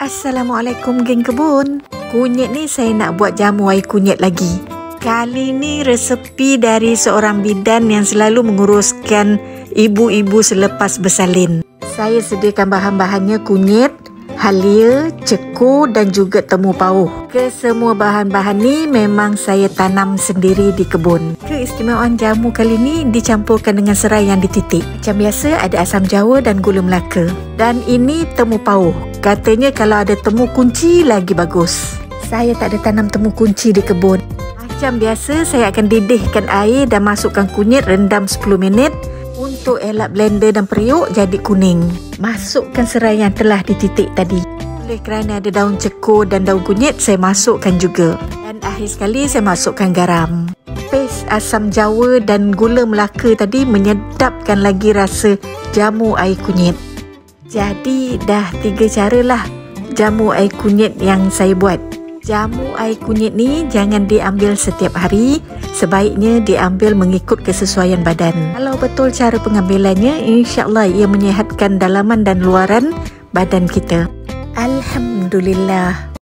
Assalamualaikum geng kebun. Kunyit ni saya nak buat jamu air kunyit lagi. Kali ni resepi dari seorang bidan yang selalu menguruskan ibu-ibu selepas bersalin. Saya sediakan bahan-bahannya kunyit, halia, cekur dan juga temu pauh. Kesemua bahan-bahan ni memang saya tanam sendiri di kebun. Keistimewaan jamu kali ni dicampurkan dengan serai yang dititik. Macam biasa ada asam jawa dan gula Melaka. Dan ini temu pauh. Katanya kalau ada temu kunci lagi bagus. Saya tak ada tanam temu kunci di kebun. Macam biasa saya akan didihkan air dan masukkan kunyit rendam 10 minit. Untuk elak blender dan periuk jadi kuning. Masukkan serai yang telah dititik tadi. Oleh kerana ada daun cekur dan daun kunyit, saya masukkan juga. Dan akhir sekali saya masukkan garam. Pes asam jawa dan gula Melaka tadi menyedapkan lagi rasa jamu air kunyit. Jadi dah 3 caralah jamu air kunyit yang saya buat. Jamu air kunyit ni jangan diambil setiap hari. Sebaiknya diambil mengikut kesesuaian badan. Kalau betul cara pengambilannya, insya-Allah ia menyihatkan dalaman dan luaran badan kita. Alhamdulillah.